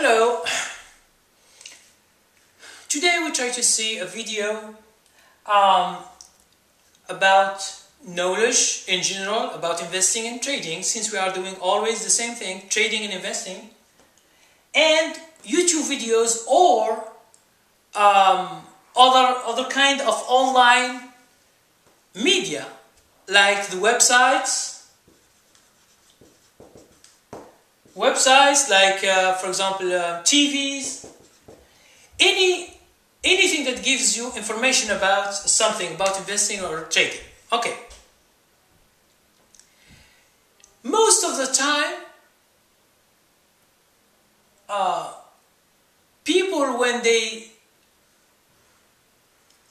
Hello. Today we try to see a video about knowledge in general about investing and trading, since we are doing always the same thing, trading and investing, and YouTube videos or other kind of online media like the websites like for example TVs, anything that gives you information about something, about investing or trading. Okay. Most of the time, people, when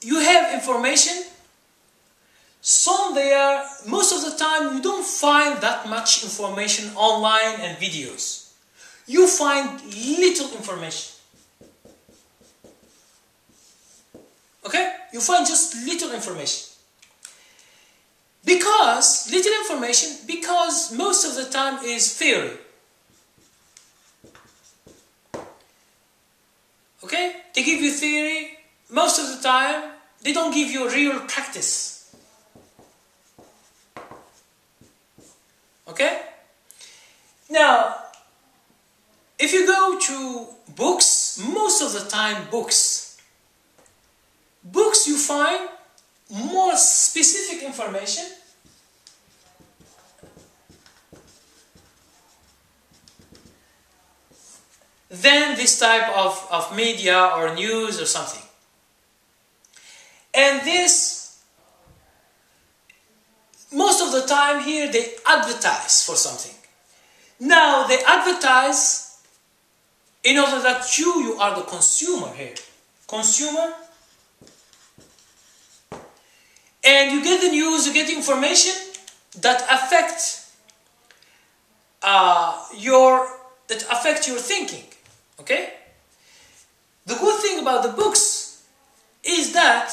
you have information, most of the time you don't find that much information online and videos. You find little information. Okay? You find just little information. Because most of the time is theory. Okay? They give you theory. Most of the time, they don't give you real practice. Okay? Now, if you go to books, most of the time books you find more specific information than this type of media or news or something. And this, most of the time here, they advertise for something. Now, they advertise in order that you are the consumer here. Consumer. And you get the news, you get the information that affect your thinking. Okay? The good thing about the books is that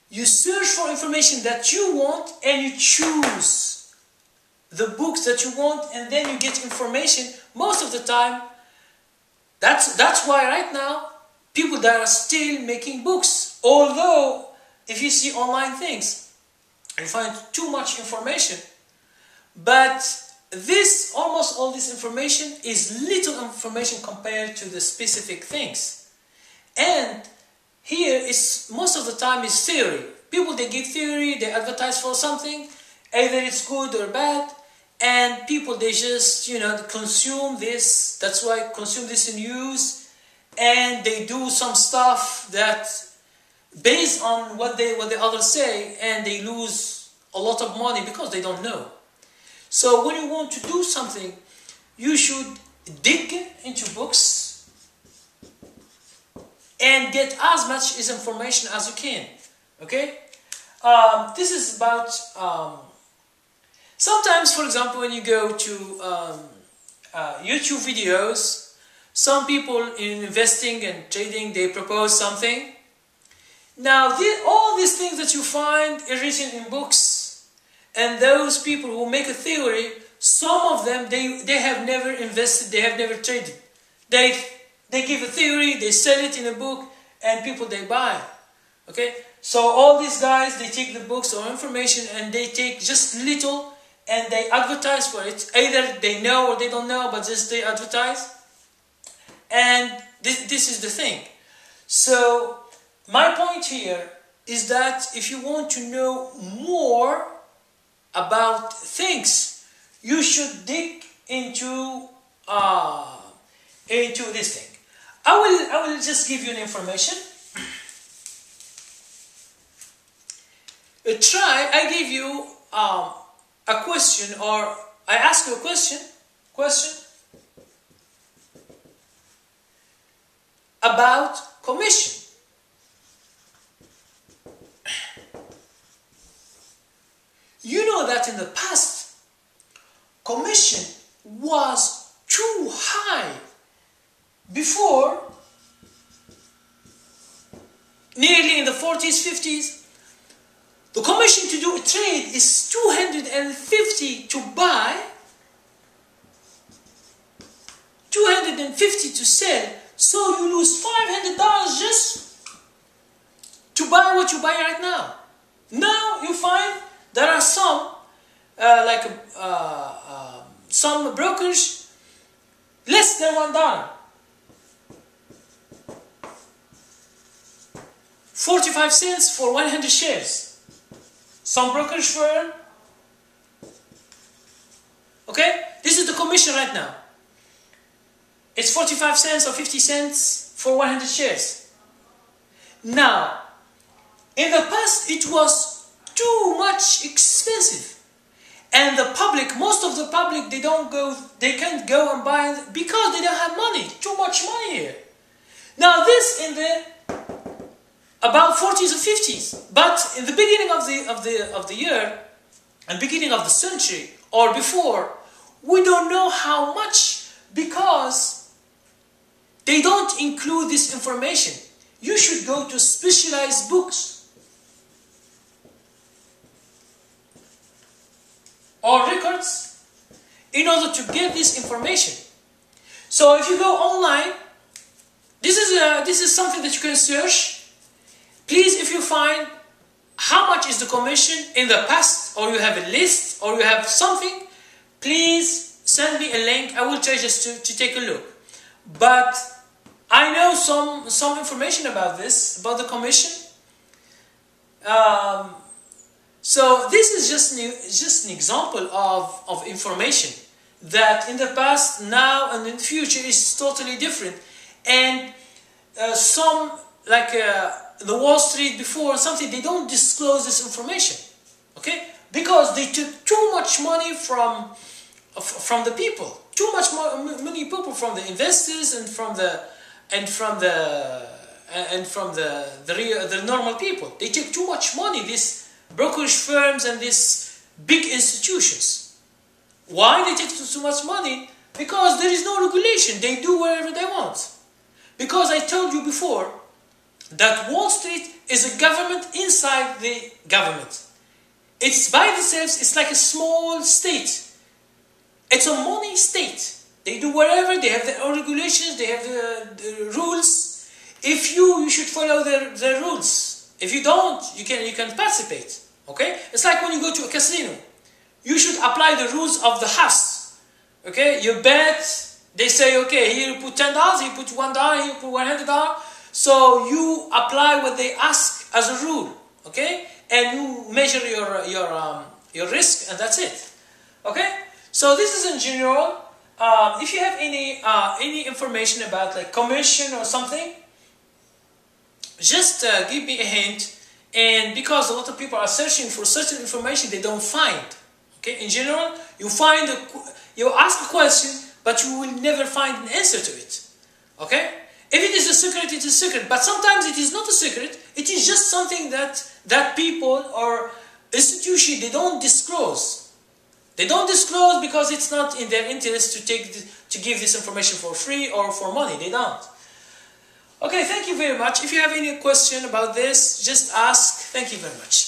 you search for information that you want and you choose the books that you want, and then you get information most of the time. That's why right now people that are still making books, although if you see online things, you find too much information. But almost all this information is little information compared to the specific things. And here is most of the time is theory. People, they give theory, they advertise for something, either it's good or bad, and people, they just consume this. That's why consume this in news, and they do some stuff that based on what the others say, and they lose a lot of money because they don't know. So when you want to do something, you should dig into books and get as much information as you can. Okay? This is about sometimes, for example, when you go to YouTube videos, some people in investing and trading, they propose something. Now, all these things that you find are written in books, and those people who make a theory, some of them, they have never invested, they have never traded. They give a theory, they sell it in a book, and people, they buy. Okay? So all these guys, they take the books or information and they take just little and they advertise for it. Either they know or they don't know, but just they advertise. And this is the thing. So my point here is that if you want to know more about things, you should dig into this thing. I will just give you an information. I give you a question, or I ask you a question about commission. You know that in the past, commission was too high. Before, nearly in the 40s, 50s, the commission to do a trade is 250 to buy, 250 $250 to sell, so you lose $500 just to buy what you buy right now. Now you find there are some some brokers less than $1. 45 cents for 100 shares. Some brokerage firm. Okay, this is the commission right now. It's 45 cents or 50 cents for 100 shares. Now, in the past it was too much expensive. And the public, most of the public, they can't go and buy it because they don't have money. Too much money here. Now this in the about 40s or 50s, but in the beginning of the year and beginning of the century or before, we don't know how much because they don't include this information. You should go to specialized books or records in order to get this information. So if you go online, this is something that you can search. Please, if you find how much is the commission in the past, or you have a list, or you have something, please send me a link. I will try just to take a look. But I know some information about this, about the commission. So this is just an example of information that in the past, now, and in the future is totally different. And some, like the Wall Street before, something, they don't disclose this information, okay? Because they took too much money from the people, too much money people from the investors and from the normal people. They took too much money. These brokerage firms and these big institutions. Why they take too much money? Because there is no regulation. They do whatever they want. Because I told you before that Wall Street is a government inside the government. It's by themselves, it's like a small state. It's a money state. They do whatever, they have their own regulations, they have the rules. If you should follow their rules. If you don't, you can participate. Okay? It's like when you go to a casino. You should apply the rules of the house. Okay? You bet, they say, okay, here you put $10, here you put $1, here you put $100. So you apply what they ask as a rule. Okay? And you measure your risk, and that's it. Okay? So this is in general. If you have any information about like commission or something, just give me a hint. And because a lot of people are searching for certain information they don't find. Okay, in general, you ask a question, but you will never find an answer to it. Okay, if it is a secret, it is a secret. But sometimes it is not a secret. It is just something that people or institution they don't disclose. They don't disclose because it's not in their interest to give this information for free or for money. They don't. Okay, thank you very much. If you have any question about this, just ask. Thank you very much.